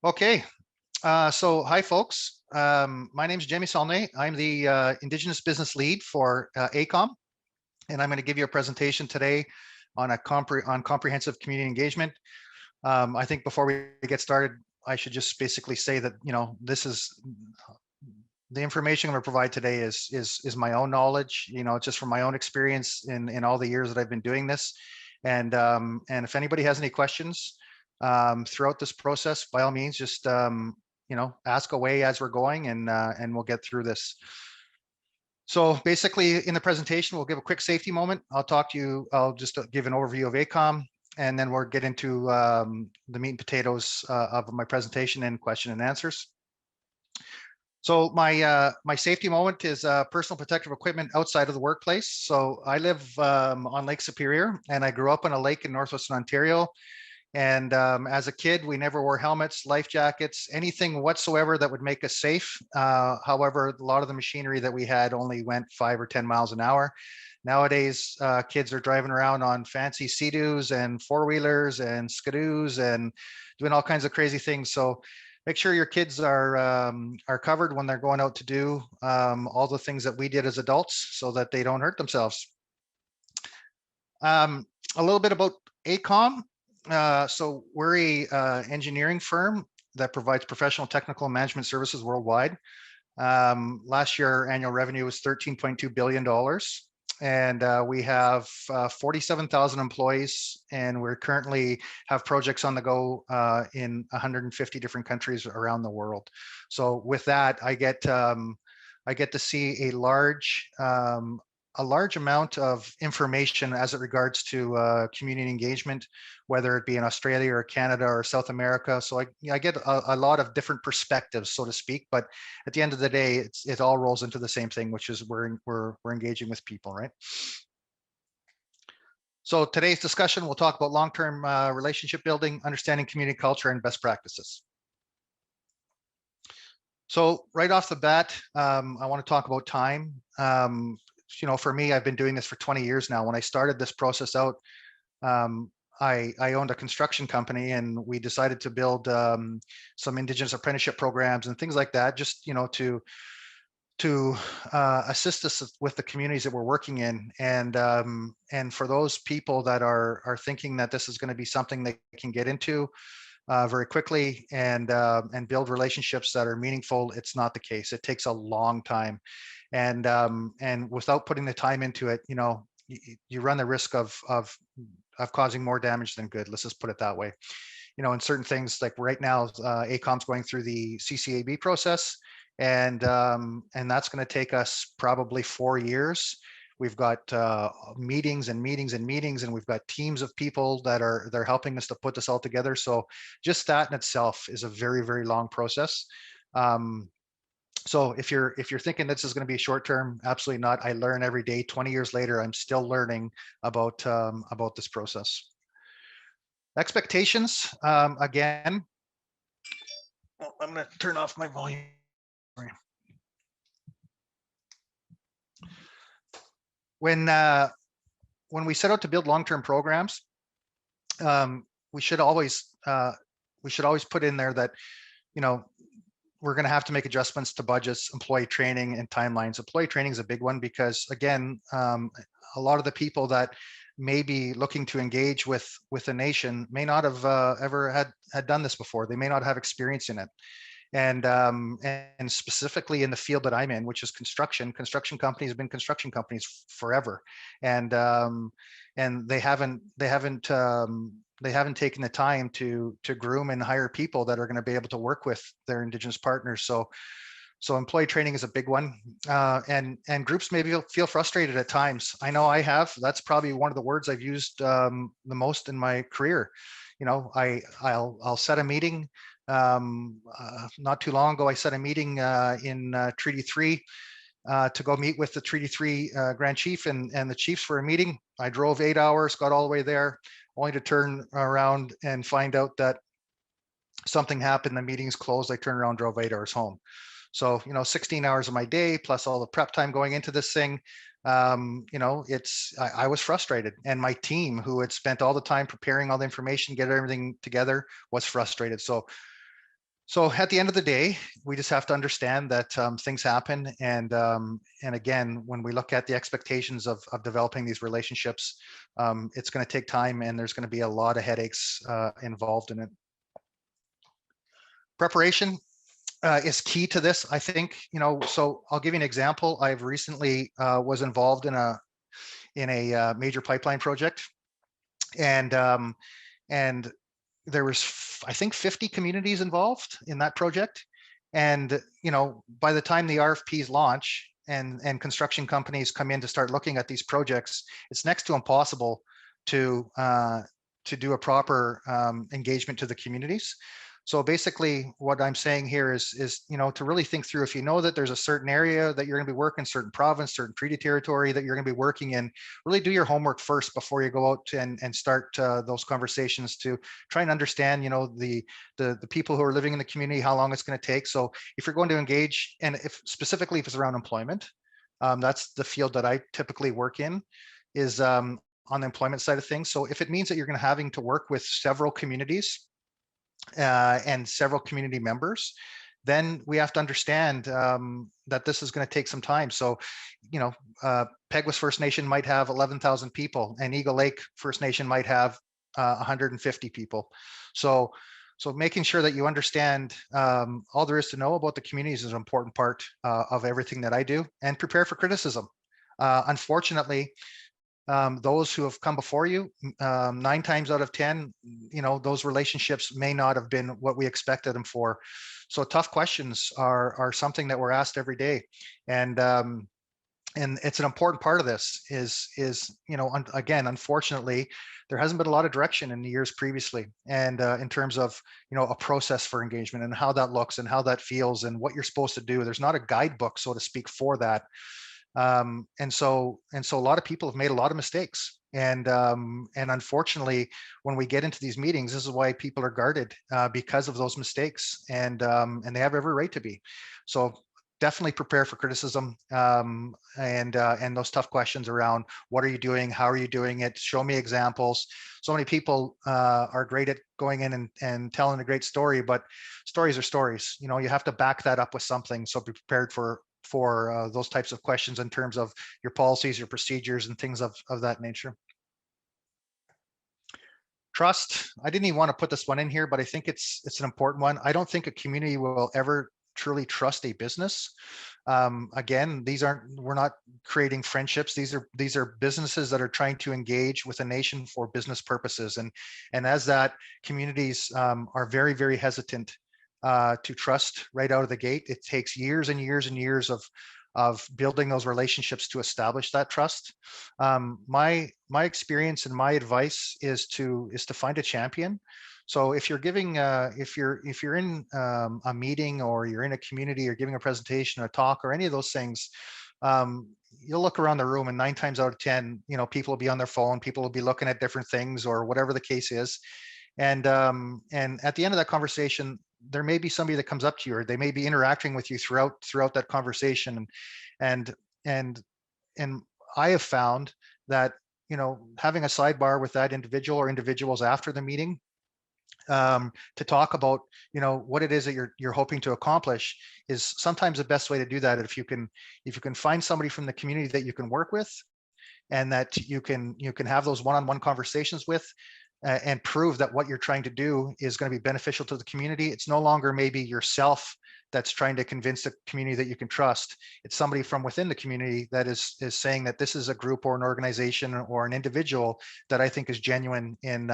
Okay, so hi folks. My name is Jamie Saulnier. I'm the Indigenous Business Lead for ACOM, and I'm going to give you a presentation today on comprehensive community engagement. I think before we get started, I should just basically say that this is the information I'm going to provide today is my own knowledge. Just from my own experience in all the years that I've been doing this, and if anybody has any questions throughout this process, by all means, just ask away as we're going, and we'll get through this. So basically, in the presentation, we'll give a quick safety moment. I'll talk to you. I'll just give an overview of ACOM, and then we'll get into the meat and potatoes of my presentation and question and answers. So my safety moment is personal protective equipment outside of the workplace. So I live on Lake Superior, and I grew up on a lake in northwestern Ontario. And as a kid, we never wore helmets, life jackets, anything whatsoever that would make us safe. However, a lot of the machinery that we had only went 5 or 10 miles an hour. Nowadays, kids are driving around on fancy Sea-Doos and four-wheelers and Skidoos and doing all kinds of crazy things. So make sure your kids are covered when they're going out to do all the things that we did as adults, so that they don't hurt themselves. A little bit about ACOM. So we're a engineering firm that provides professional technical and management services worldwide. Last year, our annual revenue was $13.2 billion. And we have 47,000 employees, and we're currently have projects on the go in 150 different countries around the world. So with that, I get to see a large amount of information as it regards to community engagement, whether it be in Australia or Canada or South America. So I get a lot of different perspectives, so to speak. But at the end of the day, it all rolls into the same thing, which is we're engaging with people, right? So today's discussion, we'll talk about long-term relationship building, understanding community culture, and best practices. So right off the bat, I want to talk about time. For me, I've been doing this for 20 years now. When I started this process out, I owned a construction company, and we decided to build some Indigenous apprenticeship programs and things like that, just to assist us with the communities that we're working in, and for those people that are thinking that this is going to be something they can get into very quickly and build relationships that are meaningful, it's not the case. It takes a long time, and without putting the time into it, you run the risk of causing more damage than good. Let's just put it that way. In certain things, like right now, ACOM's going through the CCAB process, and that's going to take us probably 4 years. We've got meetings and meetings and meetings, and we've got teams of people that they're helping us to put this all together. So just that in itself is a very, very long process. So if you're thinking this is going to be short term, absolutely not. I learn every day. 20 years later, I'm still learning about this process. Expectations, again. Oh, I'm going to turn off my volume. When we set out to build long-term programs, we should always put in there that we're going to have to make adjustments to budgets, employee training, and timelines. Employee training is a big one because, again, a lot of the people that may be looking to engage with a nation may not have ever had done this before. They may not have experience in it. And specifically in the field that I'm in, which is construction companies have been construction companies forever, and they haven't taken the time to groom and hire people that are going to be able to work with their Indigenous partners. So employee training is a big one, and groups maybe feel frustrated at times. I know I have. That's probably one of the words I've used the most in my career. I'll set a meeting. Not too long ago, I set a meeting in Treaty 3 to go meet with the Treaty 3 Grand Chief and the chiefs for a meeting. I drove 8 hours, got all the way there, only to turn around and find out that something happened. The meeting's closed. I turned around, drove 8 hours home. So, 16 hours of my day plus all the prep time going into this thing. I was frustrated, and my team, who had spent all the time preparing all the information, get everything together, was frustrated. So So at the end of the day, we just have to understand that things happen, and again, when we look at the expectations of developing these relationships, it's going to take time, and there's going to be a lot of headaches involved in it. Preparation is key to this, I think. So I'll give you an example. I've recently was involved in a major pipeline project, and and there was I think 50 communities involved in that project. And by the time the RFPs launch and construction companies come in to start looking at these projects, it's next to impossible to do a proper engagement to the communities. So basically what I'm saying here is to really think through, if you know that there's a certain area that you're going to be working, certain province, certain treaty territory that you're going to be working in, really do your homework first before you go out and start those conversations to try and understand, the people who are living in the community, how long it's going to take. So if you're going to engage, and if specifically if it's around employment, that's the field that I typically work in, is on the employment side of things. So if it means that you're going to having to work with several communities and several community members, then we have to understand that this is going to take some time. So, Peguis First Nation might have 11,000 people, and Eagle Lake First Nation might have 150 people. So making sure that you understand all there is to know about the communities is an important part of everything that I do, and prepare for criticism. Unfortunately, those who have come before you, 9 times out of 10, those relationships may not have been what we expected them for. So tough questions are something that we're asked every day. And it's an important part of this is again, unfortunately, there hasn't been a lot of direction in the years previously, and in terms of a process for engagement and how that looks and how that feels and what you're supposed to do. There's not a guidebook, so to speak, for that. And so a lot of people have made a lot of mistakes, and unfortunately, when we get into these meetings, this is why people are guarded because of those mistakes, and they have every right to be. So definitely prepare for criticism, and those tough questions around what are you doing, how are you doing it, show me examples. So many people are great at going in and telling a great story, but stories are stories. You have to back that up with something. So be prepared for those types of questions in terms of your policies, your procedures, and things of that nature. Trust. I didn't even want to put this one in here, but I think it's an important one. I don't think a community will ever truly trust a business. Again, we're not creating friendships. These are businesses that are trying to engage with a nation for business purposes. And as that, communities are very, very hesitant to trust right out of the gate. It takes years and years and years of building those relationships to establish that trust. My experience and my advice is to find a champion. So if you're giving, if you're in a meeting, or you're in a community, or giving a presentation, a talk, or any of those things, you'll look around the room, and 9 times out of 10, people will be on their phone, people will be looking at different things, or whatever the case is. And at the end of that conversation, there may be somebody that comes up to you, or they may be interacting with you throughout that conversation. And and and I have found that having a sidebar with that individual or individuals after the meeting, to talk about what it is that you're hoping to accomplish, is sometimes the best way to do that. If you can find somebody from the community that you can work with, and that you can have those one-on-one conversations with, and prove that what you're trying to do is going to be beneficial to the community. It's no longer maybe yourself that's trying to convince the community that you can trust. It's somebody from within the community that is saying that this is a group or an organization or an individual that I think is genuine in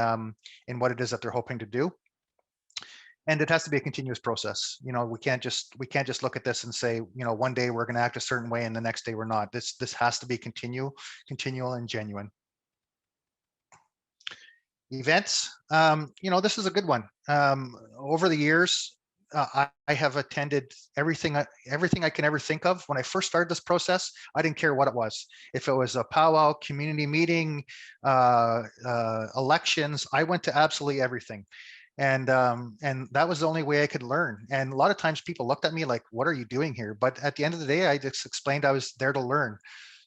what it is that they're hoping to do. And it has to be a continuous process. We can't just look at this and say, one day we're going to act a certain way and the next day we're not. This has to be continual and genuine. Events. This is a good one. Over the years, I have attended everything I can ever think of. When I first started this process, I didn't care what it was. If it was a powwow, community meeting, elections, I went to absolutely everything. And that was the only way I could learn. And a lot of times people looked at me like, what are you doing here? But at the end of the day, I just explained I was there to learn.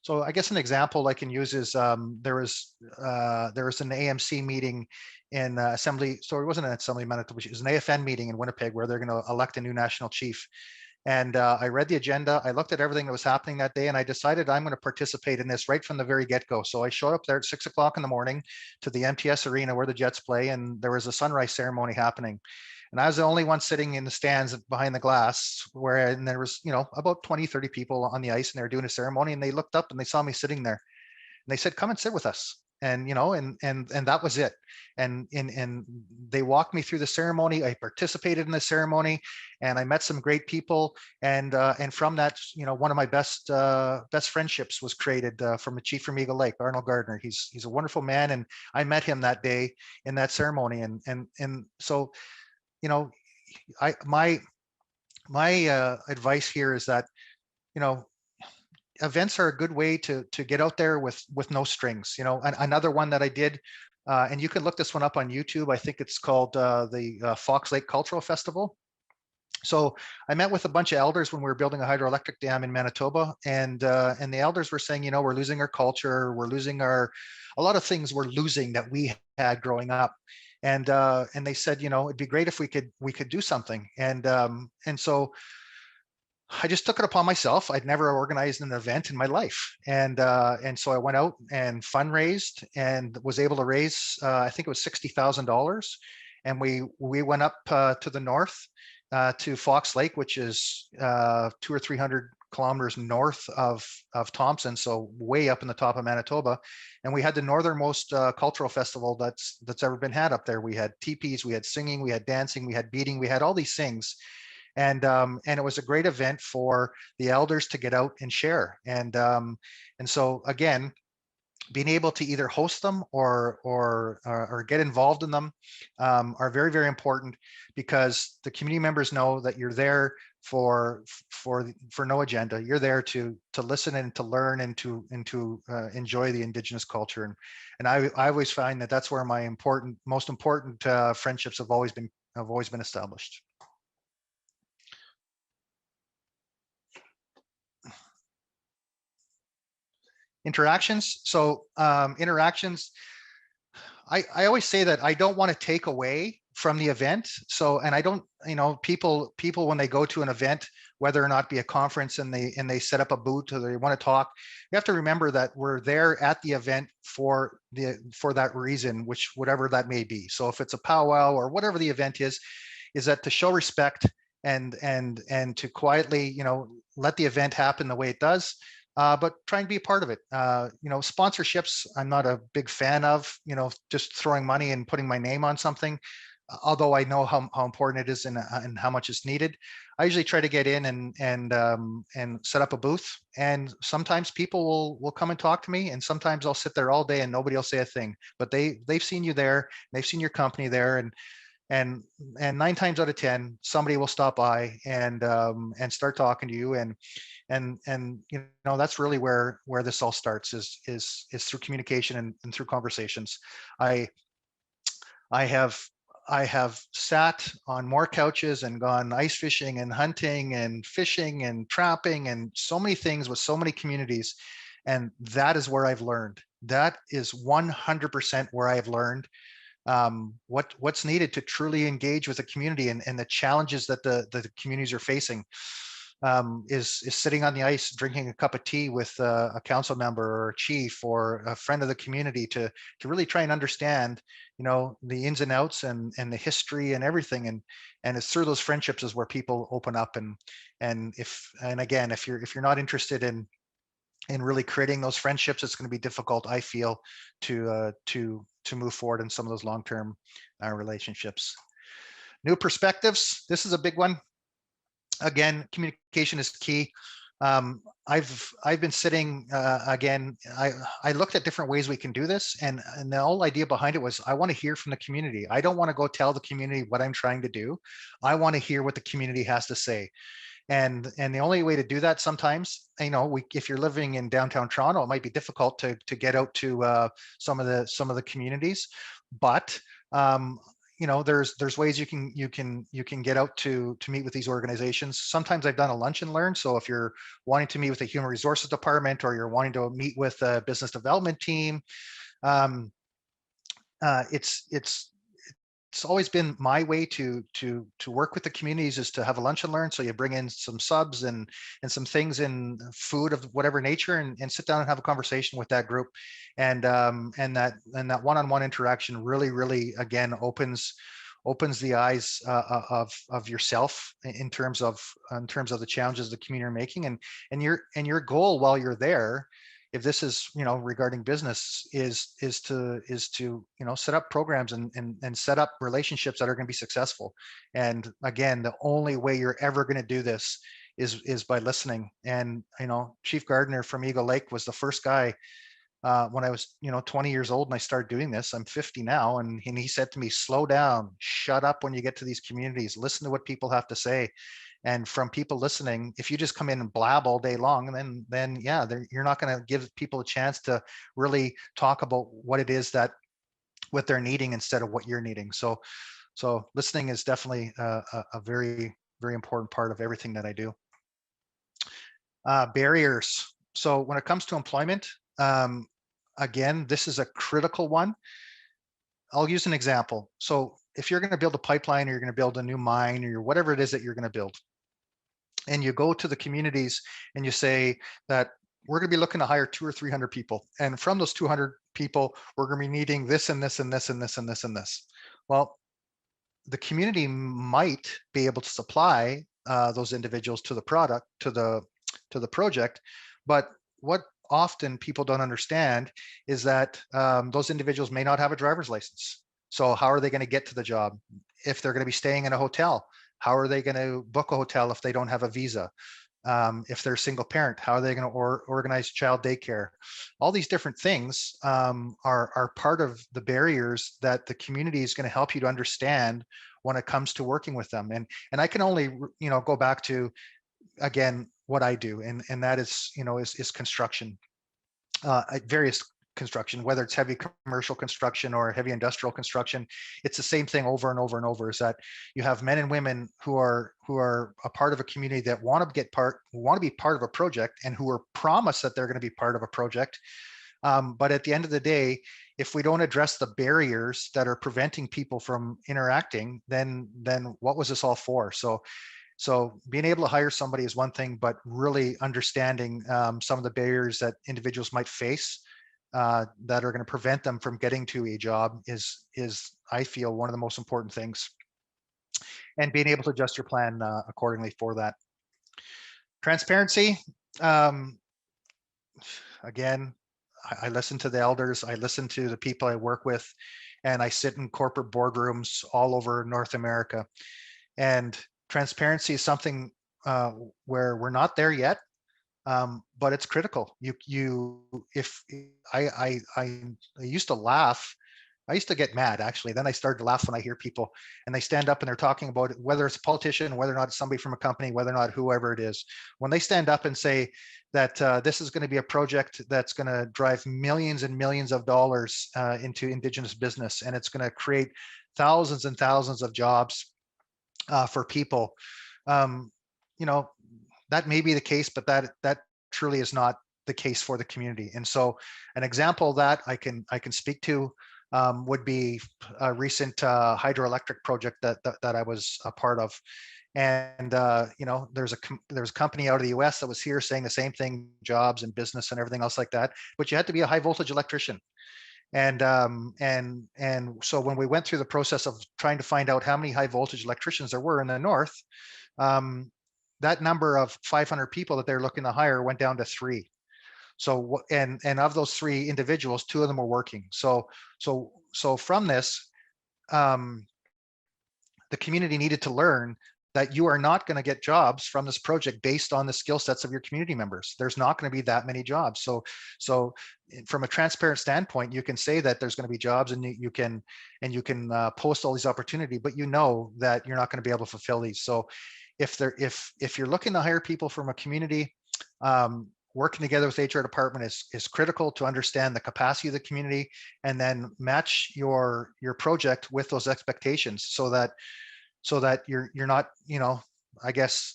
So I guess an example I can use is there was an AMC meeting in Assembly. So it wasn't an Assembly Manitoba, it was an AFN meeting in Winnipeg where they're going to elect a new national chief. And I read the agenda. I looked at everything that was happening that day, and I decided I'm going to participate in this right from the very get-go. So I showed up there at 6 o'clock in the morning to the MTS Arena where the Jets play, and there was a sunrise ceremony happening. And I was the only one sitting in the stands behind the glass and there was, about 20, 30 people on the ice, and they were doing a ceremony, and they looked up and they saw me sitting there, and they said, "Come and sit with us." And and that was it. And they walked me through the ceremony. I participated in the ceremony, and I met some great people. And from that, one of my best friendships was created from a chief from Eagle Lake, Arnold Gardner. He's a wonderful man, and I met him that day in that ceremony. And so, I my advice here is that, you know events are a good way to get out there with no strings. Another one that I did, and you can look this one up on YouTube. I think it's called the Fox Lake Cultural Festival. So I met with a bunch of elders when we were building a hydroelectric dam in Manitoba, and the elders were saying, we're losing our culture, we're losing a lot of things we're losing that we had growing up. And they said, it'd be great if we could do something. And so I just took it upon myself. I'd never organized an event in my life, and so I went out and fundraised and was able to raise, I think it was $60,000, and we went up to the north to Fox Lake, which is 200 or 300 kilometers north of Thompson, so way up in the top of Manitoba. And we had the northernmost cultural festival that's ever been had up there. We had teepees, we had singing, we had dancing, we had beating, we had all these things. And it was a great event for the elders to get out and share. And so again, being able to either host them or get involved in them are very, very important, because the community members know that you're there for no agenda. You're there to listen and to learn and to enjoy the Indigenous culture. And I always find that that's where my most important friendships have always been established. Interactions. So interactions, I always say that I don't want to take away from the event. So, and I don't, people when they go to an event, whether or not be a conference, and they set up a booth or they want to talk, you have to remember that we're there at the event for that reason, whatever that may be. So if it's a powwow or whatever the event is that to show respect and to quietly, let the event happen the way it does. But try and be a part of it. Sponsorships, I'm not a big fan of, just throwing money and putting my name on something, although I know how important it is and how much is needed. I usually try to get in and set up a booth. And sometimes people will come and talk to me, and sometimes I'll sit there all day and nobody will say a thing. But they've seen you there, they've seen your company there, and 9 times out of 10, somebody will stop by and start talking to you. And that's really where this all starts is through communication and through conversations. I have sat on more couches and gone ice fishing and hunting and fishing and trapping and so many things with so many communities, and that is where I've learned. That is 100% where I've learned what's needed to truly engage with the community and the challenges that the communities are facing. Is sitting on the ice drinking a cup of tea with a council member or a chief or a friend of the community to really try and understand the ins and outs and the history and everything. And it's through those friendships is where people open up. And again, if you're not interested in really creating those friendships, it's going to be difficult, I feel, to move forward in some of those long-term relationships. New perspectives, this is a big one. Again, communication is key. I've been sitting again. I looked at different ways we can do this, and the whole idea behind it was I want to hear from the community. I don't want to go tell the community what I'm trying to do. I want to hear what the community has to say. And the only way to do that sometimes, if you're living in downtown Toronto, it might be difficult to get out to some of the communities, but there's ways you can get out to meet with these organizations. Sometimes I've done a lunch and learn. So if you're wanting to meet with a human resources department, or you're wanting to meet with a business development team, um, it's always been my way to work with the communities, is to have a lunch and learn. So you bring in some subs and some things in food of whatever nature, and sit down and have a conversation with that group. And that one-on-one interaction really again opens the eyes of yourself in terms of the challenges the community are making. And your goal while you're there, if this is regarding business, is to set up programs and set up relationships that are going to be successful. And again, the only way you're ever going to do this is by listening. And Chief Gardner from Eagle Lake was the first guy, when I was 20 years old and I started doing this. I'm 50 now, and he said to me, slow down, shut up when you get to these communities, listen to what people have to say. And from people listening, if you just come in and blab all day long, then yeah, you're not going to give people a chance to really talk about what they're needing instead of what you're needing. So listening is definitely a very, very important part of everything that I do. Barriers. So when it comes to employment, again, this is a critical one. I'll use an example. So if you're going to build a pipeline, or you're going to build a new mine, or whatever it is that you're going to build, and you go to the communities and you say that we're going to be looking to hire 200 or 300 people, and from those 200 people, we're going to be needing this and this and this and this and this and this. Well, the community might be able to supply those individuals to the project, but what often people don't understand is that those individuals may not have a driver's license. So how are they going to get to the job? If they're going to be staying in a hotel, how are they going to book a hotel if they don't have a visa? If they're a single parent, how are they going to organize child daycare? All these different things are part of the barriers that the community is going to help you to understand when it comes to working with them. And I can only go back to, again, what I do, and that is construction, various construction, whether it's heavy commercial construction or heavy industrial construction. It's the same thing over and over and over, is that you have men and women who are a part of a community that want to be part of a project, and who are promised that they're going to be part of a project. But at the end of the day, if we don't address the barriers that are preventing people from interacting, then what was this all for? So being able to hire somebody is one thing, but really understanding some of the barriers that individuals might face that are going to prevent them from getting to a job is I feel, one of the most important things. And being able to adjust your plan accordingly for that. Transparency. Again, I listen to the elders, I listen to the people I work with, and I sit in corporate boardrooms all over North America. And transparency is something where we're not there yet, but it's critical. If I used to laugh, I used to get mad, actually. Then I started to laugh when I hear people and they stand up and they're talking about it, whether it's a politician, whether or not it's somebody from a company, whether or not whoever it is. When they stand up and say that this is going to be a project that's going to drive millions and millions of dollars into Indigenous business, and it's going to create thousands and thousands of jobs for people, that may be the case, but that truly is not the case for the community. And so an example that I can speak to would be a recent hydroelectric project that I was a part of. And there's a company out of the US that was here saying the same thing, jobs and business and everything else like that, but you had to be a high voltage electrician. And so when we went through the process of trying to find out how many high voltage electricians there were in the north, that number of 500 people that they're looking to hire went down to 3. So and of those 3 individuals, 2 of them were working. So from this, the community needed to learn that you are not going to get jobs from this project based on the skill sets of your community members. There's not going to be that many jobs. So from a transparent standpoint, you can say that there's going to be jobs, and you can post all these opportunities, but you know that you're not going to be able to fulfill these. So if you're looking to hire people from a community, working together with HR department is critical to understand the capacity of the community, and then match your project with those expectations, so that you're not, I guess,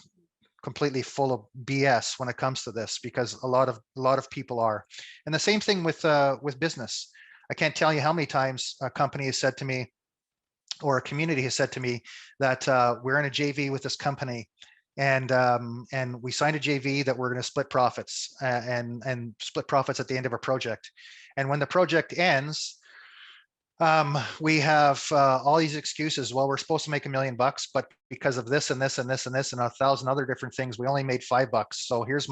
completely full of BS when it comes to this, because a lot of people are. And the same thing with business. I can't tell you how many times a company has said to me, or a community has said to me, that we're in a JV with this company, and we signed a JV that we're going to split profits, and split profits at the end of a project. And when the project ends, we have all these excuses. Well, we're supposed to make $1 million, but because of this and this and this and this and 1,000 other different things, we only made $5. So here's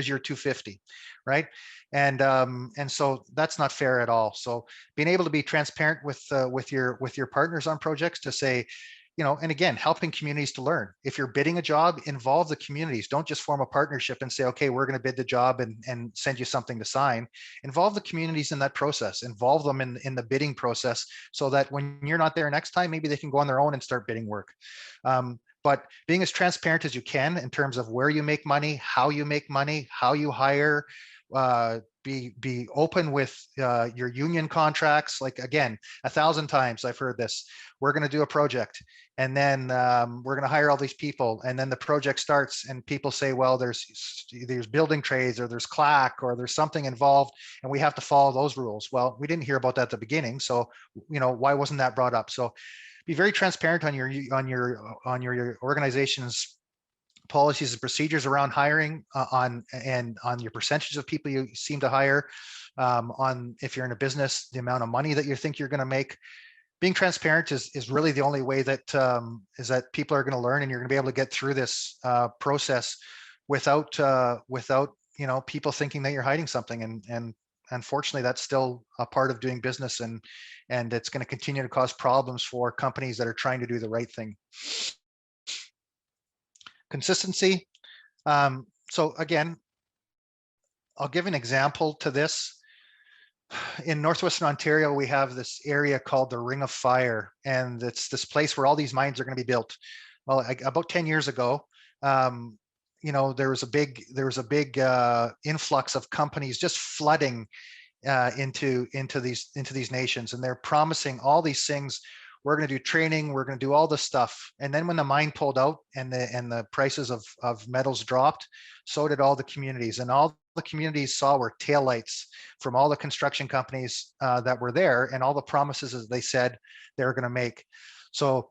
your 250, right? And so that's not fair at all. So being able to be transparent with your partners on projects, to say, and again, helping communities to learn. If you're bidding a job, involve the communities. Don't just form a partnership and say, okay, we're going to bid the job and send you something to sign. Involve the communities in that process. Involve them in the bidding process, so that when you're not there next time, maybe they can go on their own and start bidding work. But being as transparent as you can in terms of where you make money, how you hire, be open with your union contracts. Like, again, 1,000 times I've heard this: we're going to do a project, and then we're going to hire all these people, and then the project starts, and people say, well, there's building trades, or there's clack, or there's something involved, and we have to follow those rules. Well, we didn't hear about that at the beginning, so why wasn't that brought up? So be very transparent on your organization's policies and procedures around hiring, on your percentage of people you seem to hire, on, if you're in a business, the amount of money that you think you're going to make. Being transparent is really the only way that is that people are going to learn, and you're going to be able to get through this process without people thinking that you're hiding something. And unfortunately, that's still a part of doing business, and it's going to continue to cause problems for companies that are trying to do the right thing. Consistency. So again, I'll give an example to this. In Northwestern Ontario, we have this area called the Ring of Fire, and it's this place where all these mines are going to be built. Well, about 10 years ago, there was a big influx of companies just flooding into these nations, and they're promising all these things. We're going to do training, we're going to do all this stuff. And then when the mine pulled out, and the prices of metals dropped, so did all the communities. And all the communities saw were taillights from all the construction companies that were there, and all the promises as they said they were going to make. So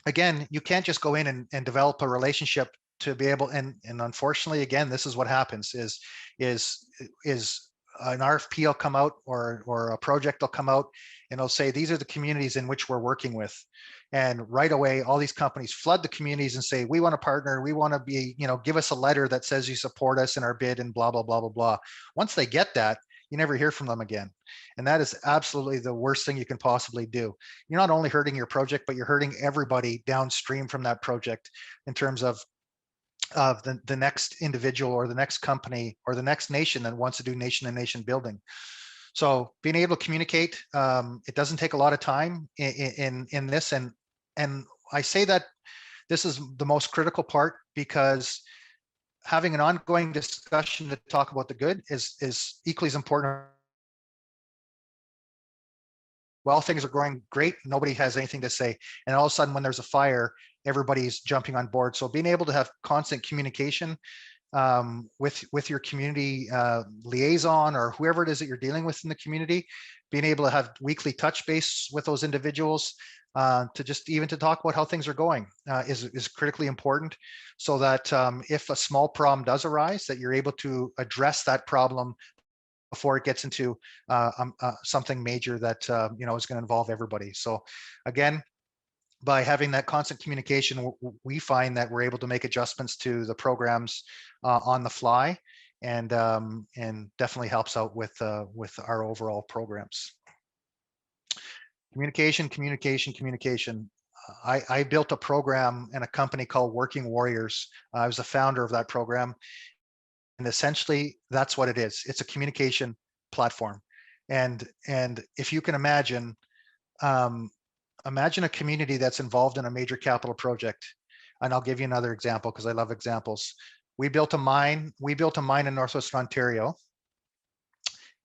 again, you can't just go in and develop a relationship to be able, and unfortunately, again, this is what happens is an RFP will come out, or a project will come out, and it'll say, these are the communities in which we're working with. And right away, all these companies flood the communities and say, we want to partner, we want to be, give us a letter that says you support us in our bid, and blah, blah, blah, blah, blah. Once they get that, you never hear from them again. And that is absolutely the worst thing you can possibly do. You're not only hurting your project, but you're hurting everybody downstream from that project, in terms of the next individual, or the next company, or the next nation that wants to do nation building. So being able to communicate, it doesn't take a lot of time in this. And I say that this is the most critical part, because having an ongoing discussion to talk about the good is equally as important. Well, things are going great, nobody has anything to say, and all of a sudden, when there's a fire, everybody's jumping on board. So being able to have constant communication with your community liaison, or whoever it is that you're dealing with in the community, being able to have weekly touch base with those individuals, to talk about how things are going, is critically important, so that if a small problem does arise, that you're able to address that problem before it gets into something major that is going to involve everybody. So again, by having that constant communication, we find that we're able to make adjustments to the programs on the fly, and definitely helps out with our overall programs. Communication. I built a program in a company called Working Warriors. I was the founder of that program. And essentially, that's what it is. It's a communication platform. And if you can imagine a community that's involved in a major capital project. And I'll give you another example, because I love examples. We built a mine. We built a mine in Northwestern Ontario,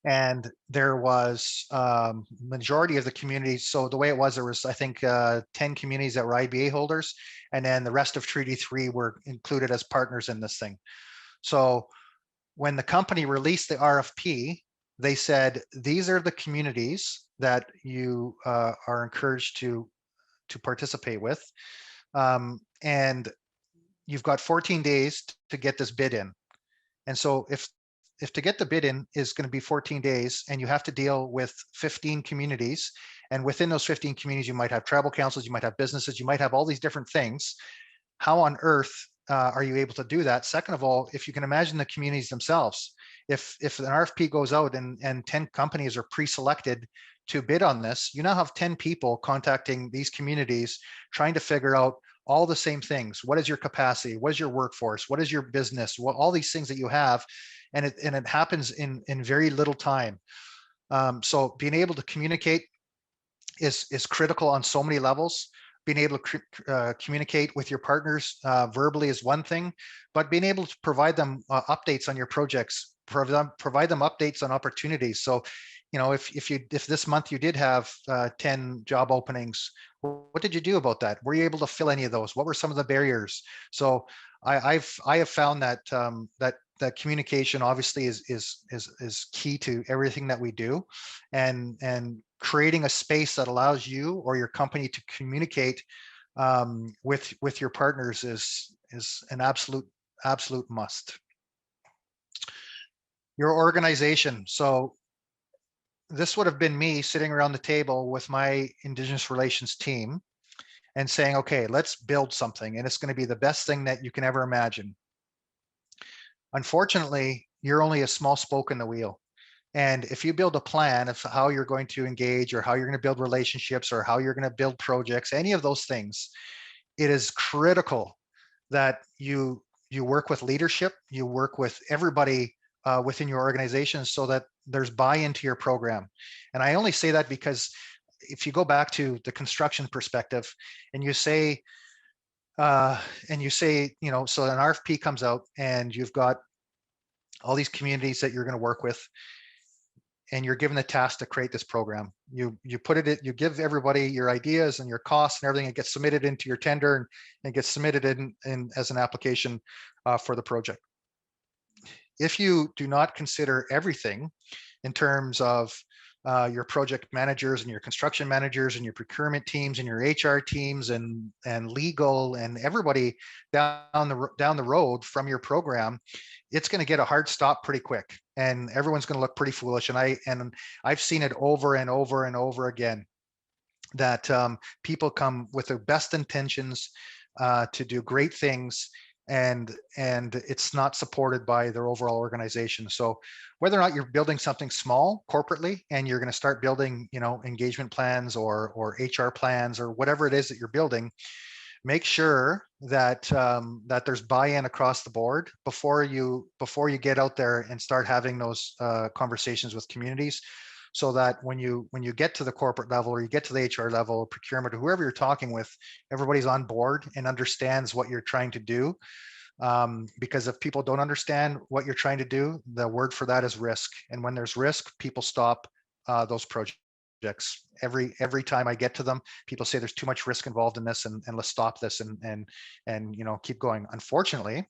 and there was majority of the communities. So the way it was, there was, I think, 10 communities that were IBA holders, and then the rest of Treaty 3 were included as partners in this thing. So when the company released the RFP, they said, these are the communities that you are encouraged to participate with. And you've got 14 days to get this bid in. And so if to get the bid in is going to be 14 days and you have to deal with 15 communities, and within those 15 communities, you might have tribal councils, you might have businesses, you might have all these different things. How on earth are you able to do that? Second of all, if you can imagine the communities themselves, if an RFP goes out and 10 companies are pre-selected to bid on this, you now have 10 people contacting these communities, trying to figure out all the same things. What is your capacity? What is your workforce? What is your business? What, all these things that you have, and it happens in very little time. So being able to communicate is critical on so many levels. Being able to communicate with your partners verbally is one thing, but being able to provide them updates on your projects, provide them updates on opportunities. So, if this month you did have 10 job openings, what did you do about that? Were you able to fill any of those? What were some of the barriers? So I have found that that communication obviously is key to everything that we do, and creating a space that allows you or your company to communicate with your partners is an absolute must. Your organization. So this would have been me sitting around the table with my Indigenous relations team and saying, okay, let's build something, and it's going to be the best thing that you can ever imagine. Unfortunately, you're only a small spoke in the wheel. And if you build a plan of how you're going to engage, or how you're going to build relationships, or how you're going to build projects, any of those things, it is critical that you work with leadership, you work with everybody within your organization, so that there's buy-in to your program. And I only say that because if you go back to the construction perspective, and you say, so an RFP comes out, and you've got all these communities that you're going to work with, and you're given the task to create this program. You you give everybody your ideas and your costs and everything. It gets submitted into your tender, and gets submitted in as an application for the project. If you do not consider everything in terms of your project managers and your construction managers and your procurement teams and your HR teams and legal and everybody down the road from your program, it's going to get a hard stop pretty quick, and everyone's going to look pretty foolish. And I've seen it over and over and over again, that people come with their best intentions to do great things, and it's not supported by their overall organization. So whether or not you're building something small corporately, and you're going to start building, engagement plans or HR plans or whatever it is that you're building, make sure that that there's buy-in across the board before you get out there and start having those conversations with communities, so that when you get to the corporate level, or you get to the HR level, or procurement, or whoever you're talking with, everybody's on board and understands what you're trying to do. Because if people don't understand what you're trying to do, the word for that is risk. And when there's risk, people stop those projects. Every time I get to them, people say there's too much risk involved in this, and let's stop this, and keep going. Unfortunately,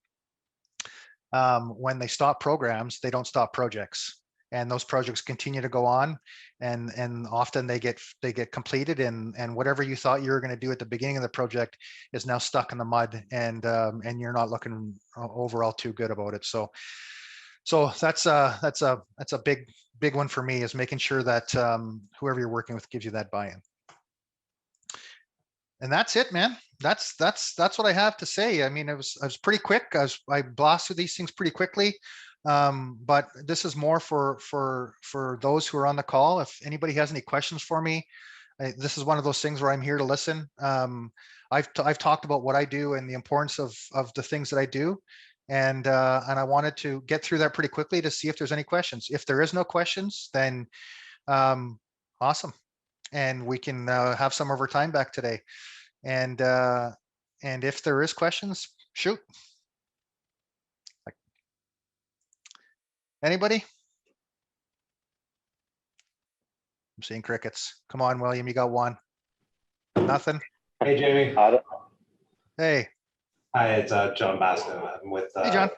when they stop programs, they don't stop projects, and those projects continue to go on, and often they get completed, and whatever you thought you were going to do at the beginning of the project is now stuck in the mud, and you're not looking overall too good about it. So that's a big one for me, is making sure that whoever you're working with gives you that buy-in. And that's it, man. That's what I have to say. I mean, I was pretty quick. I blast through these things pretty quickly. But this is more for those who are on the call. If anybody has any questions for me, this is one of those things where I'm here to listen. I've talked about what I do and the importance of the things that I do, and I wanted to get through that pretty quickly to see if there's any questions. If there is no questions, then awesome, and we can have some of our time back today. And if there is questions, shoot. Anybody? I'm seeing crickets. Come on, William, you got one. Nothing? Hey, Jamie. Hey. Hi, it's John Basco. I'm with, Hey, John.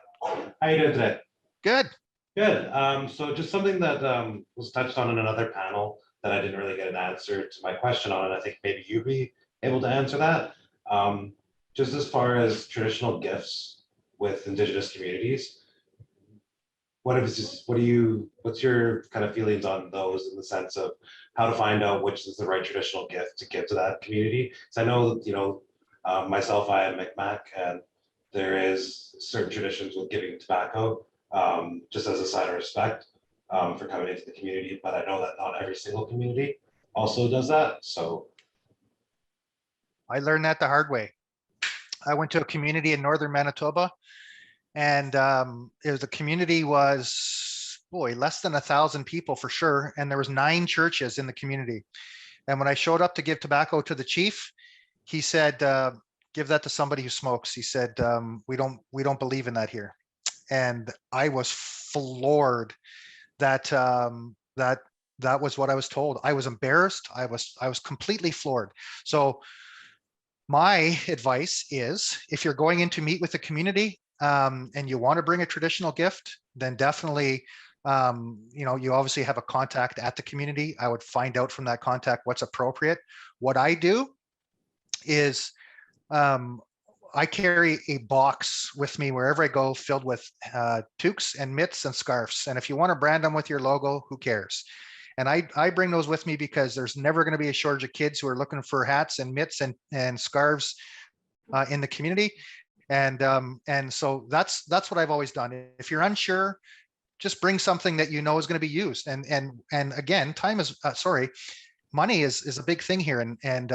how you doing today? Good. Good. So just something that was touched on in another panel that I didn't really get an answer to my question on, and I think maybe you'd be able to answer that. Um, just as far as traditional gifts with Indigenous communities, what's your kind of feelings on those in the sense of how to find out which is the right traditional gift to give to that community? Because I know, myself, I am Micmac, and there is certain traditions with giving tobacco, just as a sign of respect, for coming into the community. But I know that not every single community also does that. So I learned that the hard way. I went to a community in northern Manitoba, and the community was, boy, less than 1,000 people for sure, and there was 9 churches in the community. And when I showed up to give tobacco to the chief, he said, "Give that to somebody who smokes." He said, "We don't believe in that here." And I was floored that that was what I was told. I was embarrassed. I was completely floored. So my advice is, if you're going in to meet with the community, and you want to bring a traditional gift, then definitely, you obviously have a contact at the community. I would find out from that contact what's appropriate. What I do is, um, I carry a box with me wherever I go, filled with toques and mitts and scarves. And if you want to brand them with your logo, who cares? And I bring those with me because there's never going to be a shortage of kids who are looking for hats and mitts and scarves in the community. And so that's what I've always done. If you're unsure, just bring something that you know is going to be used. And again, time is money is a big thing here. And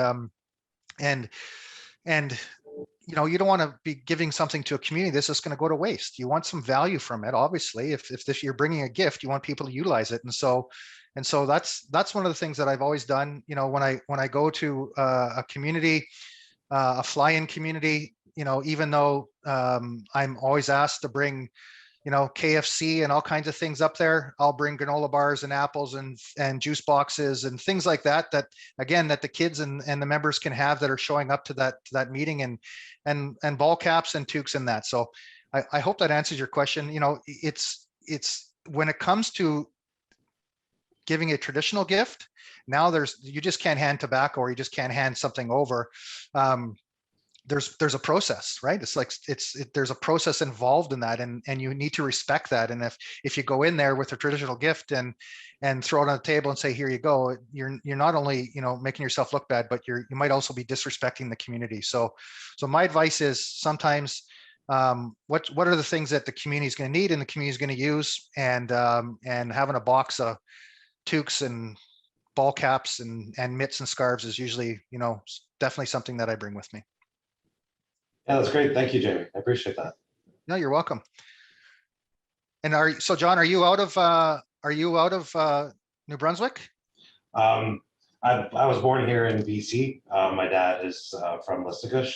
and you don't want to be giving something to a community that's just going to go to waste. You want some value from it. Obviously, if you're bringing a gift, you want people to utilize it. And so that's one of the things that I've always done. When I go to a community, a fly-in community, even though I'm always asked to bring KFC and all kinds of things up there, I'll bring granola bars and apples and juice boxes and things like that, again, that the kids and the members can have that are showing up to that meeting, and ball caps and toques and that. So I hope that answers your question. It's when it comes to giving a traditional gift, now you just can't hand tobacco, or you just can't hand something over. There's a process, right? It's like there's a process involved in that, and you need to respect that. And if you go in there with a traditional gift and throw it on the table and say, here you go, you're not only making yourself look bad, but you might also be disrespecting the community. So my advice is, sometimes, what are the things that the community is going to need and the community is going to use, and having a box of toques and ball caps and mitts and scarves is usually definitely something that I bring with me. yeah, that's great. Thank you, Jamie. I appreciate that. No, you're welcome. And John, are you out of New Brunswick? Um, I was born here in BC. My dad is from Listugush,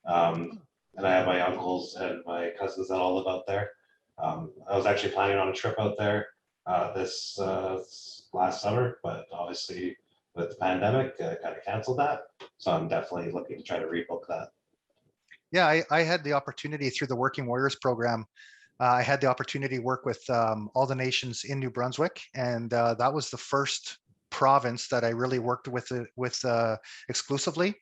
and I have my uncles and my cousins that all live out there. I was actually planning on a trip out there this last summer, but obviously with the pandemic, I kind of canceled that. So I'm definitely looking to try to rebook that. Yeah, I had the opportunity through the Working Warriors program. I had the opportunity to work with all the nations in New Brunswick, and that was the first province that I really worked with exclusively.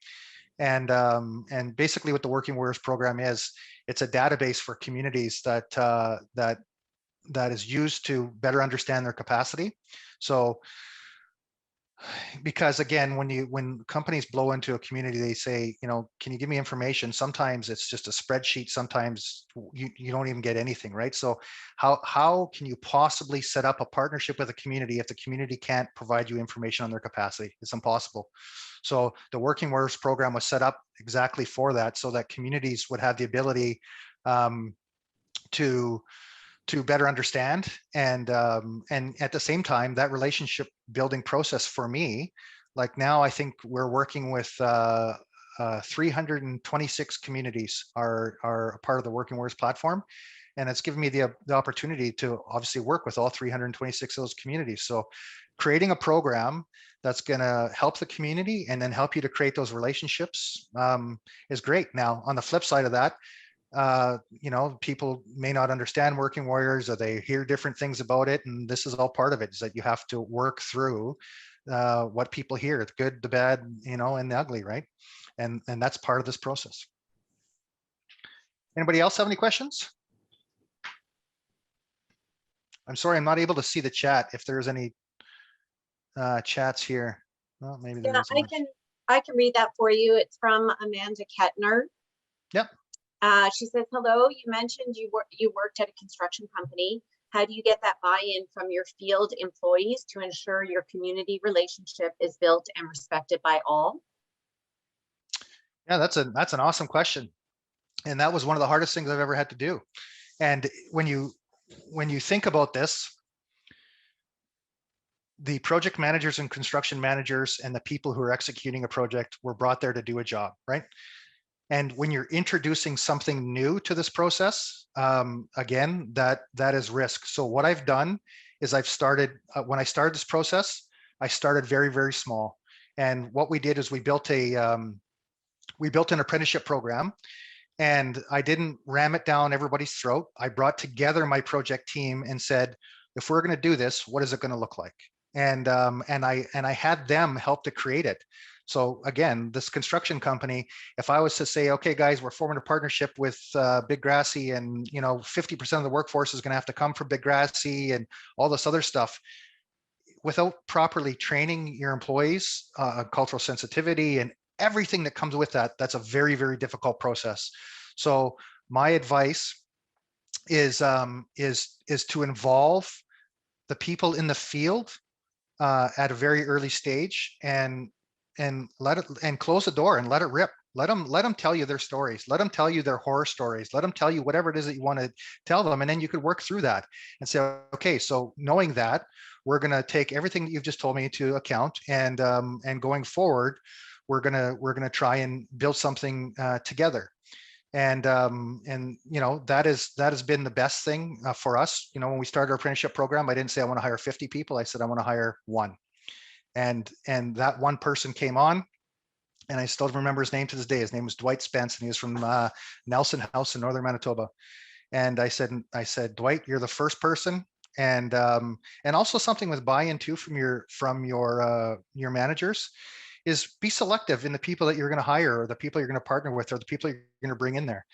And basically, what the Working Warriors program is, it's a database for communities that is used to better understand their capacity. So, because again, when companies blow into a community, they say, can you give me information? Sometimes it's just a spreadsheet. Sometimes you don't even get anything, right? So how can you possibly set up a partnership with a community if the community can't provide you information on their capacity? It's impossible. So the Working Warriors program was set up exactly for that, so that communities would have the ability to better understand, and at the same time, that relationship building process for me, like now I think we're working with 326 communities are a part of the Working Warriors platform. And it's given me the opportunity to obviously work with all 326 of those communities. So creating a program that's going to help the community and then help you to create those relationships is great. Now, on the flip side of that, people may not understand Working Warriors, or they hear different things about it. And this is all part of it, is that you have to work through what people hear, the good, the bad, and the ugly, right? And that's part of this process. Anybody else have any questions? I'm sorry, I'm not able to see the chat. If there's any chats here. Well, maybe there isn't much. I can read that for you. It's from Amanda Kettner. Yep. She says, hello, you mentioned you worked at a construction company. How do you get that buy-in from your field employees to ensure your community relationship is built and respected by all? Yeah, that's an awesome question. And that was one of the hardest things I've ever had to do. And when you think about this, the project managers and construction managers and the people who are executing a project were brought there to do a job, right? And when you're introducing something new to this process, again, that is risk. So what I've done is I've started, when I started this process, I started very, very small. And what we did is we built an apprenticeship program, and I didn't ram it down everybody's throat. I brought together my project team and said, if we're going to do this, what is it going to look like? And I had them help to create it. So again, this construction company, if I was to say, okay, guys, we're forming a partnership with Big Grassy, and 50% of the workforce is going to have to come from Big Grassy and all this other stuff, without properly training your employees, cultural sensitivity and everything that comes with that, that's a very, very difficult process. So my advice is to involve the people in the field at a very early stage, and let it, and close the door and let it rip. Let them tell you their stories. Let them tell you their horror stories. Let them tell you whatever it is that you want to tell them, and then you could work through that and say, okay, so knowing that, we're going to take everything that you've just told me into account, and going forward, we're gonna try and build something together. And that has been the best thing for us. When we started our apprenticeship program, I didn't say I want to hire 50 people. I said I want to hire one. And that one person came on, and I still remember his name to this day. His name was Dwight Spence, and he was from Nelson House in northern Manitoba. And I said, Dwight, you're the first person. And also something with buy-in too from your managers is be selective in the people that you're going to hire, or the people you're going to partner with, or the people you're going to bring in there.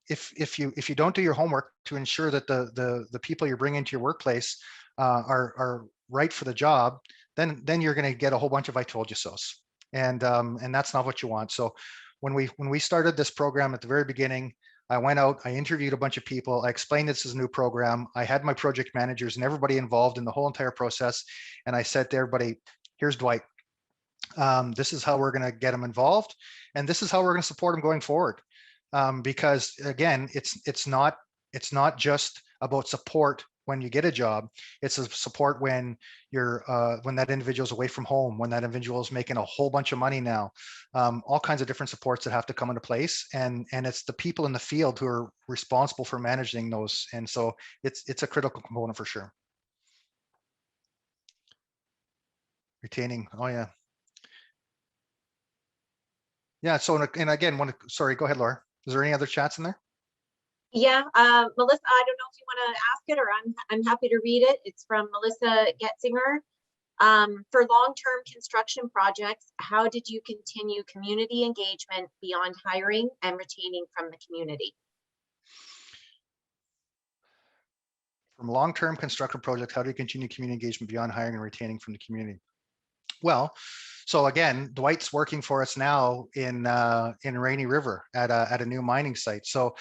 If you don't do your homework to ensure that the people you're bringing into your workplace are right for the job, then you're going to get a whole bunch of I told you so's, and that's not what you want. So when we started this program at the very beginning, I went out, I interviewed a bunch of people, I explained this is a new program, I had my project managers and everybody involved in the whole entire process, and I said to everybody, here's Dwight. This is how we're going to get them involved, and this is how we're going to support them going forward. Because again, it's not just about support when you get a job. It's a support when when that individual's away from home, when that individual is making a whole bunch of money now, all kinds of different supports that have to come into place, and it's the people in the field who are responsible for managing those. And so it's a critical component for sure. Retaining, oh yeah. Yeah, so, and again, sorry, go ahead, Laura. Is there any other chats in there? Yeah, Melissa, I don't know if you want to ask it, or I'm happy to read it. It's from Melissa Getzinger. For long-term construction projects, how did you continue community engagement beyond hiring and retaining from the community? From long-term construction projects, how do you continue community engagement beyond hiring and retaining from the community? Well, so again, Dwight's working for us now in Rainy River at a new mining site. So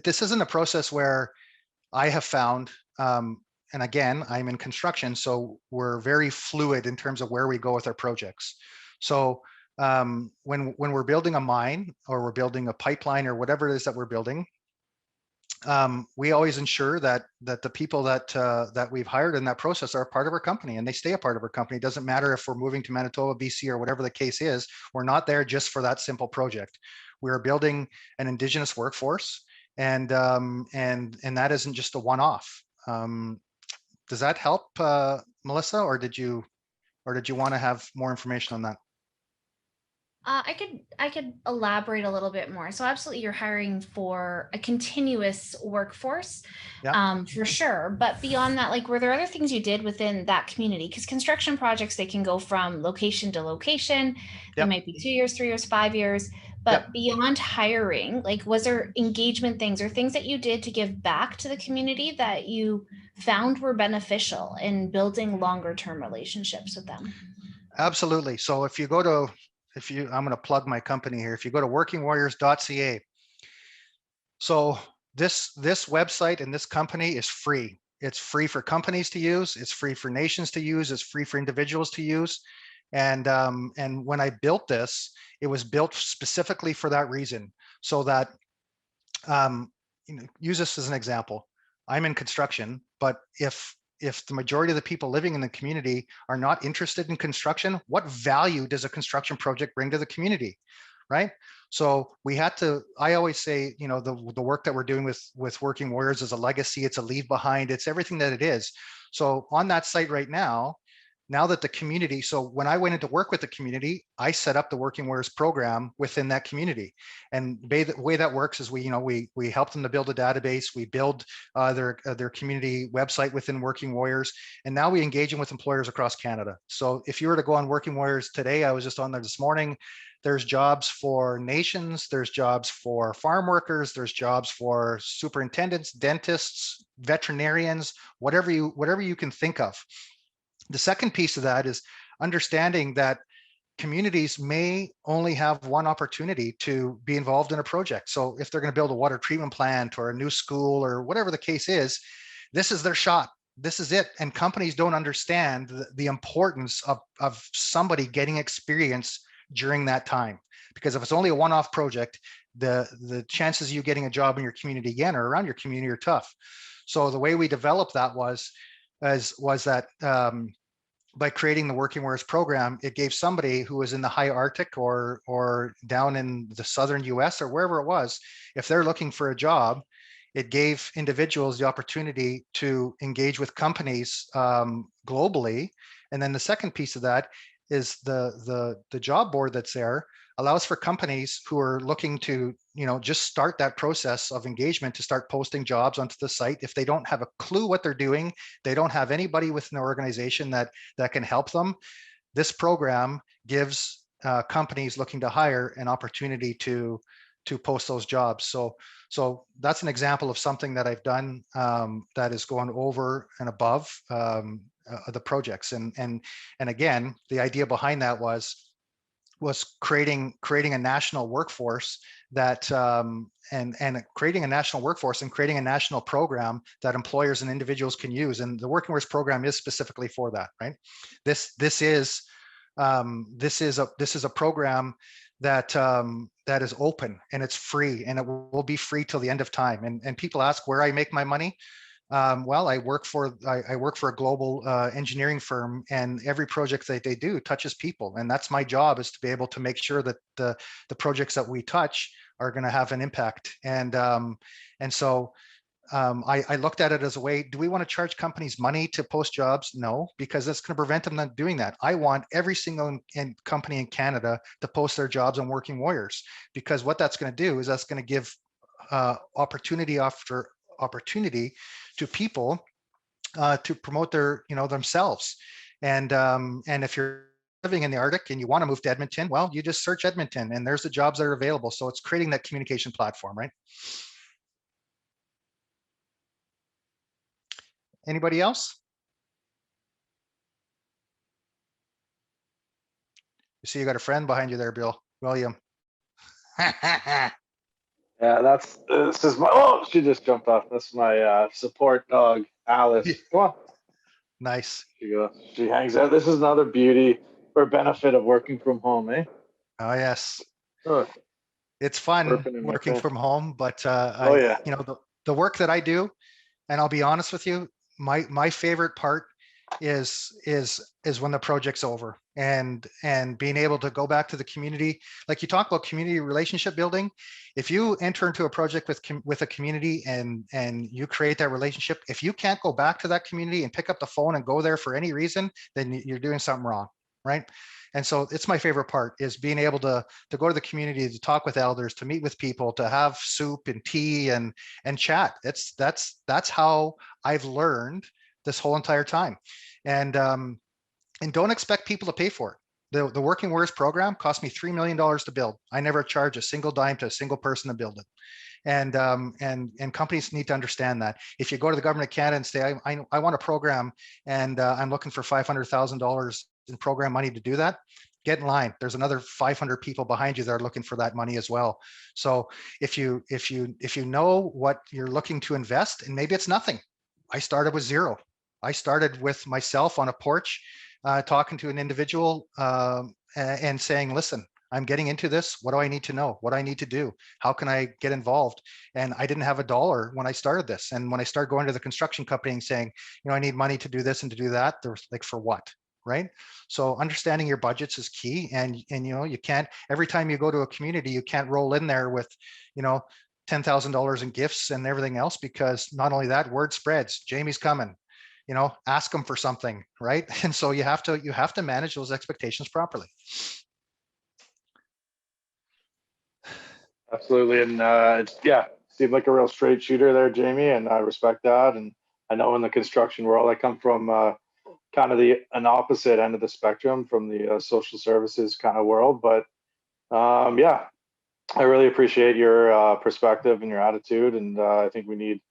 this isn't a process where I have found, and again, I'm in construction, so we're very fluid in terms of where we go with our projects. So when we're building a mine, or we're building a pipeline, or whatever it is that we're building, we always ensure that the people that we've hired in that process are a part of our company, and they stay a part of our company. It doesn't matter if we're moving to Manitoba, BC, or whatever the case is. We're not there just for that simple project. We're building an Indigenous workforce, and that isn't just a one-off. Does that help, Melissa, or did you want to have more information on that? I could elaborate a little bit more. So absolutely, you're hiring for a continuous workforce, Yeah. for sure. But beyond that, like, were there other things you did within that community? Because construction projects, they can go from location to location. They Yep. might be 2 years, 3 years, 5 years. Yep. But beyond hiring, like, was there engagement things or things that you did to give back to the community that you found were beneficial in building longer term relationships with them? Absolutely. So if you go to, I'm going to plug my company here. If you go to workingwarriors.ca, so this website and this company is free. It's free for companies to use. It's free for nations to use. It's free for individuals to use. And when I built this, it was built specifically for that reason, so that use this as an example. I'm in construction, but if the majority of the people living in the community are not interested in construction, what value does a construction project bring to the community, right? So we had to, I always say, the work that we're doing with Working Warriors is a legacy, it's a leave behind, it's everything that it is. So on that site right now that the community, so when I went into work with the community, I set up the Working Warriors program within that community. And the way that works is we help them to build a database, we build their community website within Working Warriors, and now we engage them with employers across Canada. So if you were to go on Working Warriors today, I was just on there this morning, there's jobs for nations, there's jobs for farm workers, there's jobs for superintendents, dentists, veterinarians, whatever you can think of. The second piece of that is understanding that communities may only have one opportunity to be involved in a project. So if they're going to build a water treatment plant or a new school or whatever the case is, this is their shot. This is it. And companies don't understand the importance of somebody getting experience during that time. Because if it's only a one-off project, the chances of you getting a job in your community again or around your community are tough. So the way we developed that was that by creating the Working Warriors program, it gave somebody who was in the high Arctic or down in the southern US or wherever it was, if they're looking for a job, it gave individuals the opportunity to engage with companies globally. And then the second piece of that is the job board that's there allows for companies who are looking to just start that process of engagement to start posting jobs onto the site. If they don't have a clue what they're doing, they don't have anybody within their organization that can help them, this program gives companies looking to hire an opportunity to post those jobs. So that's an example of something that I've done that is going over and above the projects. And again, the idea behind that was creating a national workforce that and creating a national workforce and creating a national program that employers and individuals can use. And the Working Warriors program is specifically for that, right? This is a program that is open and it's free, and it will be free till the end of time. And people ask where I make my money. Well, I work for a global engineering firm, and every project that they do touches people, and that's my job, is to be able to make sure that the projects that we touch are going to have an impact. And so I looked at it as a way, do we want to charge companies money to post jobs? No, because that's going to prevent them from doing that. I want every single company in Canada to post their jobs on Working Warriors, because what that's going to do is that's going to give opportunity after opportunity to people to promote their themselves. And if you're living in the Arctic and you want to move to Edmonton, well, you just search Edmonton and there's the jobs that are available. So it's creating that communication platform, right? Anybody else? You see, you got a friend behind you there, William. Yeah, this is my, oh, she just jumped off. That's my support dog, Alice. Come on. Nice. She goes, she hangs out. This is another beauty or benefit of working from home, eh? Oh, yes. Oh, It's fun working from home, but oh yeah, the work that I do, and I'll be honest with you, my favorite part is when the project's over and being able to go back to the community. Like you talk about community relationship building, if you enter into a project with a community and you create that relationship, if you can't go back to that community and pick up the phone and go there for any reason, then you're doing something wrong, right? And so it's my favorite part, is being able to go to the community, to talk with elders, to meet with people, to have soup and tea and chat. That's how I've learned this whole entire time. And don't expect people to pay for it. The Working Warriors program cost me $3 million to build. I never charge a single dime to a single person to build it. And companies need to understand that. If you go to the government of Canada and say, I want a program and I'm looking for $500,000 in program money to do that, get in line. There's another 500 people behind you that are looking for that money as well. So if you know what you're looking to invest, and maybe it's nothing. I started with zero. I started with myself on a porch, talking to an individual and saying, listen, I'm getting into this. What do I need to know? What do I need to do? How can I get involved? And I didn't have a dollar when I started this. And when I started going to the construction company and saying, I need money to do this and to do that, there was like, for what? Right? So understanding your budgets is key. And you can't, every time you go to a community, you can't roll in there with, $10,000 in gifts and everything else, because not only that, word spreads. Jamie's coming. Ask them for something, right? And so you have to manage those expectations properly. Absolutely. And seemed like a real straight shooter there, Jamie, and I respect that. And I know in the construction world, I come from kind of an opposite end of the spectrum from the social services kind of world. But I really appreciate your perspective and your attitude. And I think we need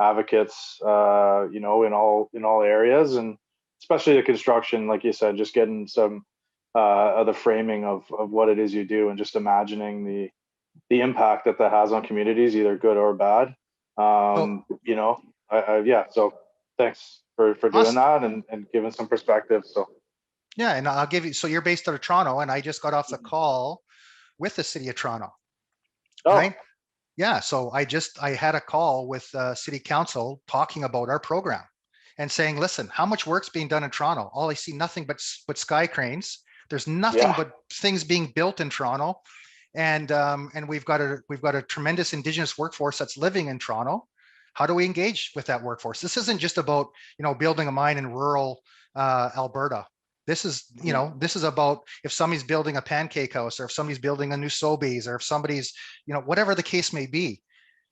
advocates, in all areas, and especially the construction, like you said, just getting some of the framing of what it is you do, and just imagining the impact that has on communities, either good or bad. So thanks for doing Awesome. that and giving some perspective. So yeah, and I'll give you, so you're based out of Toronto, and I just got off the call with the city of Toronto. Right? Yeah, so I had a call with city council talking about our program and saying, listen, how much work's being done in Toronto? All I see nothing but sky cranes. There's nothing but things being built in Toronto. And we've got a tremendous Indigenous workforce that's living in Toronto. How do we engage with that workforce? This isn't just about, building a mine in rural Alberta. This is about if somebody's building a pancake house, or if somebody's building a new Sobeys, or if somebody's, whatever the case may be,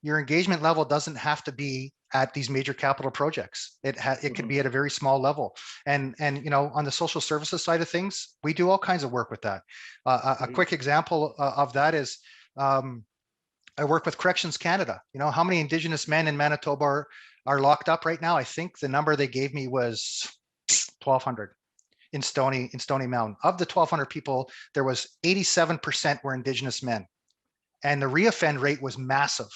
your engagement level doesn't have to be at these major capital projects. It could be at a very small level. And on the social services side of things, we do all kinds of work with that. A quick example of that is I work with Corrections Canada. How many Indigenous men in Manitoba are locked up right now? I think the number they gave me was 1,200. In Stony Mountain. Of the 1,200 people, there was 87% were Indigenous men, and the reoffend rate was massive.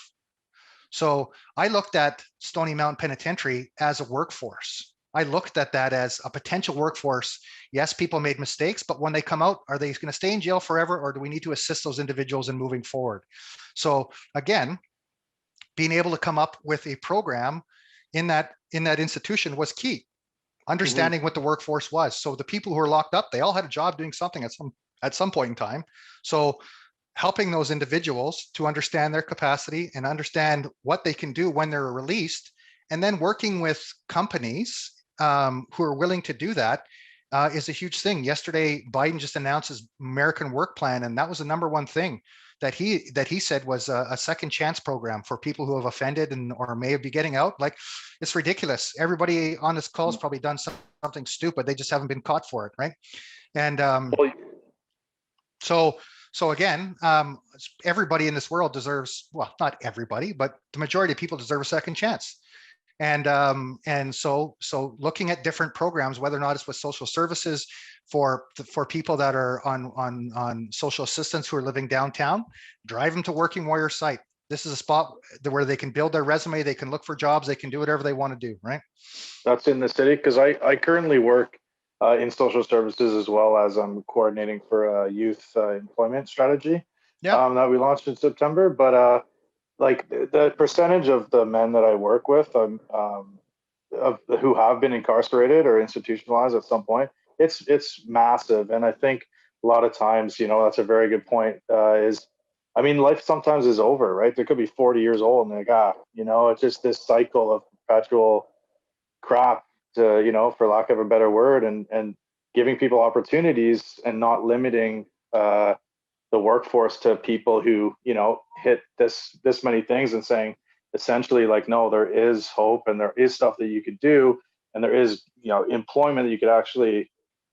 So I looked at Stony Mountain Penitentiary as a workforce. I looked at that as a potential workforce. Yes, people made mistakes, but when they come out, are they going to stay in jail forever, or do we need to assist those individuals in moving forward? So again, being able to come up with a program in that institution was key. Understanding what the workforce was. So the people who were locked up, they all had a job doing something at some point in time. So helping those individuals to understand their capacity and understand what they can do when they're released, and then working with companies who are willing to do that is a huge thing. Yesterday, Biden just announced his American Work Plan, and that was the number one thing that he said was a second chance program for people who have offended or may be getting out. Like, it's ridiculous. Everybody on this call has probably done something stupid. They just haven't been caught for it, right? And so again, everybody in this world deserves, well, not everybody, but the majority of people deserve a second chance. And so looking at different programs, whether or not it's with social services for people that are on social assistance who are living downtown, drive them to Working Warrior site. This is a spot where they can build their resume, they can look for jobs, they can do whatever they want to do, right? That's in the city, because I currently work in social services, as well as I'm coordinating for a youth employment strategy that we launched in September. But like the percentage of the men that I work with, who have been incarcerated or institutionalized at some point, it's massive. And I think a lot of times, you know, that's a very good point. I mean, life sometimes is over, right? They could be 40 years old and they're like, you know, it's just this cycle of perpetual crap, you know, for lack of a better word, and giving people opportunities and not limiting the workforce to people who, you know, hit this many things, and saying essentially like, no, there is hope and there is stuff that you could do, and there is, you know, employment that you could actually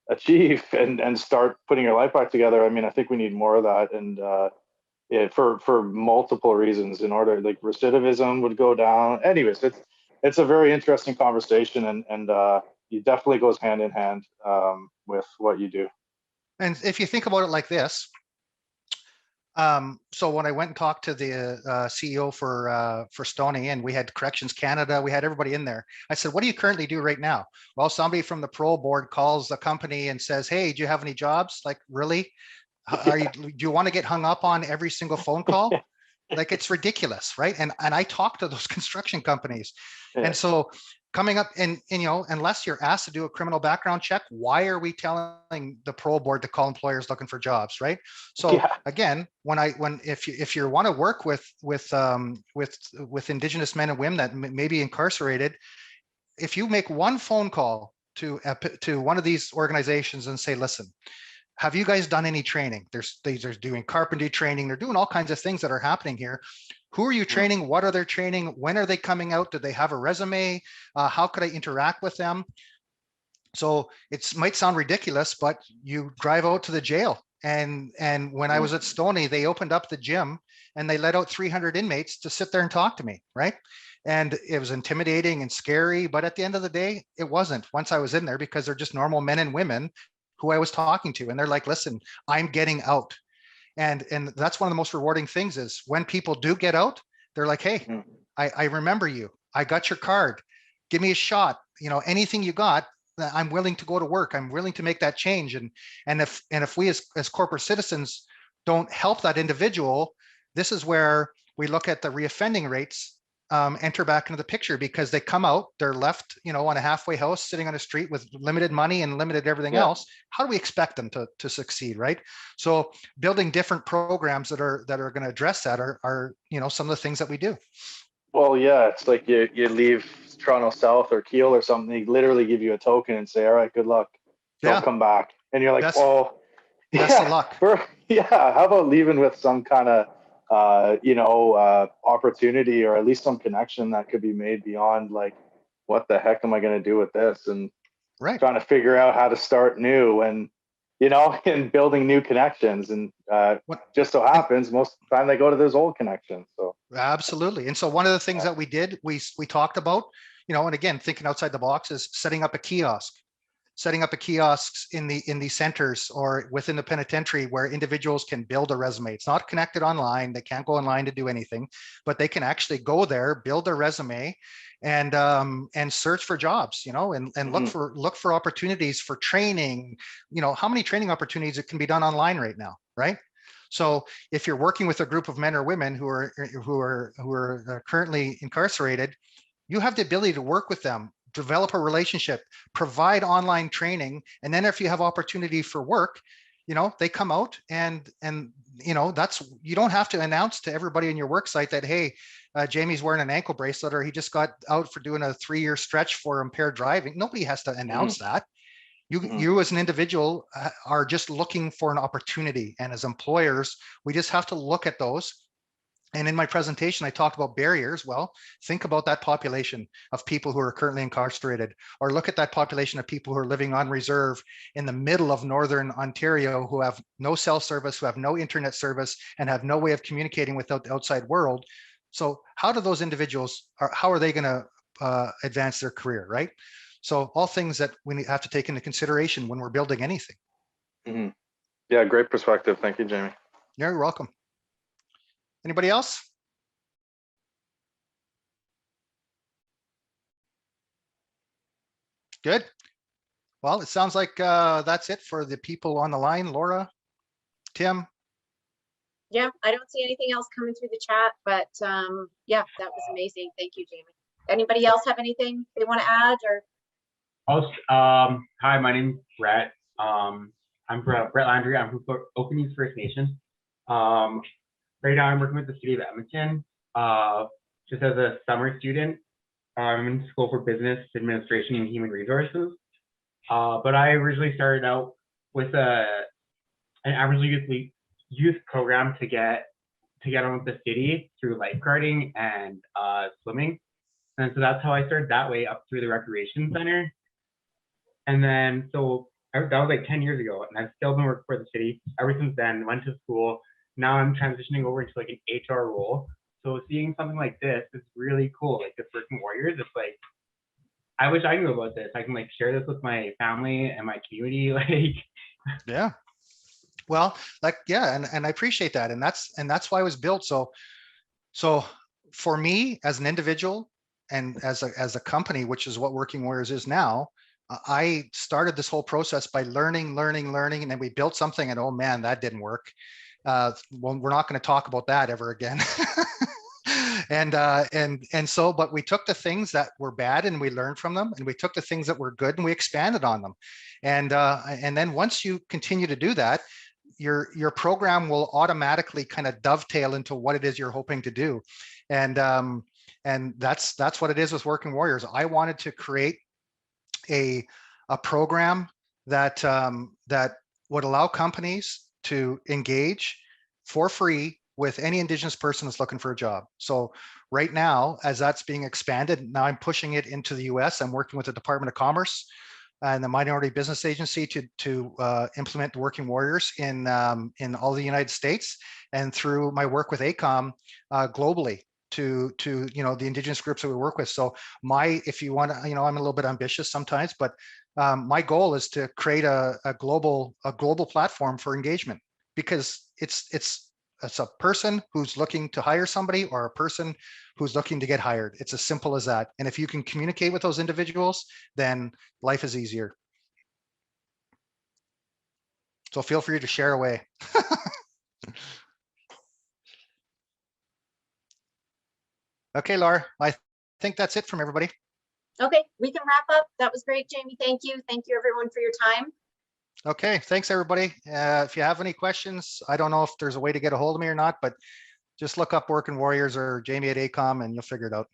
achieve and start putting your life back together. I mean, I think we need more of that, and for multiple reasons. In order, like, recidivism would go down. Anyways, it's a very interesting conversation, and it definitely goes hand in hand with what you do. And if you think about it like this, so when I went and talked to the CEO for Stony, and we had Corrections Canada, we had everybody in there. I said, "What do you currently do right now?" Well, somebody from the parole board calls the company and says, "Hey, do you have any jobs?" Like, really? Do you want to get hung up on every single phone call? Like, it's ridiculous, right? And I talk to those construction companies, and so coming up, and you know, unless you're asked to do a criminal background check, why are we telling the parole board to call employers looking for jobs, right? So again, if you want to work with Indigenous men and women that may be incarcerated, if you make one phone call to one of these organizations and say, "Listen, have you guys done any training?" They're doing carpentry training. They're doing all kinds of things that are happening here. Who are you training? What are they training? When are they coming out? Do they have a resume? How could I interact with them? So it might sound ridiculous, but you drive out to the jail. And when I was at Stony, they opened up the gym and they let out 300 inmates to sit there and talk to me, right? And it was intimidating and scary, but at the end of the day, it wasn't, once I was in there, because they're just normal men and women who I was talking to. And they're like, "Listen, I'm getting out." And that's one of the most rewarding things, is when people do get out, they're like, "Hey, I remember you. I got your card. Give me a shot. You know, anything you got, I'm willing to go to work. I'm willing to make that change." And if we as corporate citizens don't help that individual, this is where we look at the reoffending rates enter back into the picture, because they come out, they're left, you know, on a halfway house, sitting on a street with limited money and limited everything else. How do we expect them to succeed, right? So building different programs that are going to address that are, you know, some of the things that we do. Well, yeah, it's like you leave Toronto South or Kiel or something, they literally give you a token and say, "All right, good luck. Don't come back." And you're like, Best "Oh, of luck." How about leaving with some kind of opportunity, or at least some connection that could be made beyond, like, what the heck am I going to do with this? And trying to figure out how to start new, and, you know, and building new connections. And just so happens most of the time they go to those old connections. So absolutely. And so one of the things that we did, we talked about, you know, and again, thinking outside the box, is setting up a kiosks in the centers or within the penitentiary, where individuals can build a resume. It's not connected online. They can't go online to do anything, but they can actually go there, build their resume, and search for jobs, you know, and look for opportunities for training. You know, how many training opportunities it can be done online right now, right? So if you're working with a group of men or women who are currently incarcerated, you have the ability to work with them, develop a relationship, provide online training, and then if you have opportunity for work, you know, they come out, and you know, you don't have to announce to everybody in your work site that, "Hey, Jamie's wearing an ankle bracelet, or he just got out for doing a 3-year stretch for impaired driving." Nobody has to announce that. You as an individual are just looking for an opportunity, and as employers, we just have to look at those. And in my presentation, I talked about barriers. Well, think about that population of people who are currently incarcerated, or look at that population of people who are living on reserve in the middle of Northern Ontario, who have no cell service, who have no internet service, and have no way of communicating with the outside world. So how do those individuals, how are they going to advance their career, right? So all things that we have to take into consideration when we're building anything. Yeah, great perspective. Thank you, Jamie. You're welcome. Anybody else? Good. Well, it sounds like that's it for the people on the line. Laura, Tim. Yeah, I don't see anything else coming through the chat, but yeah, that was amazing. Thank you, Jamie. Anybody else have anything they want to add or? Hi, my name is Brett. I'm Brett Landry. I'm from Openings First Nation. Right now I'm working with the city of Edmonton, just as a summer student. I'm in school for business administration and human resources. But I originally started out with an Aboriginal youth program to get on with the city through lifeguarding and swimming. And so that's how I started that way up through the recreation center. And then, so that was like 10 years ago, and I've still been working for the city ever since then. Went to school. Now I'm transitioning over into like an HR role. So seeing something like this is really cool. Like this Working Warriors, it's like, I wish I knew about this. I can like share this with my family and my community. Like, Yeah. Well, like, yeah, and I appreciate that. And that's why it was built. So for me as an individual and as a company, which is what Working Warriors is now, I started this whole process by learning, and then we built something and oh man, that didn't work. Well, we're not going to talk about that ever again. And so, but we took the things that were bad and we learned from them, and we took the things that were good and we expanded on them. And then once you continue to do that, your program will automatically kind of dovetail into what it is you're hoping to do. And that's what it is with Working Warriors. I wanted to create a program that that would allow companies to engage for free with any Indigenous person that's looking for a job. So right now, as that's being expanded, now I'm pushing it into the US. I'm working with the Department of Commerce and the Minority Business Agency to implement Working Warriors in all the United States, and through my work with ACOM globally to the Indigenous groups that we work with. So if you want to, I'm a little bit ambitious sometimes, but my goal is to create a global platform for engagement, because it's a person who's looking to hire somebody or a person who's looking to get hired. It's as simple as that. And if you can communicate with those individuals, then life is easier. So feel free to share away. Okay, Laura, I think that's it from everybody. Okay, we can wrap up. That was great, Jamie. Thank you. Thank you everyone for your time. Okay, thanks everybody. If you have any questions, I don't know if there's a way to get a hold of me or not, but just look up Working Warriors or Jamie at ACOM and you'll figure it out.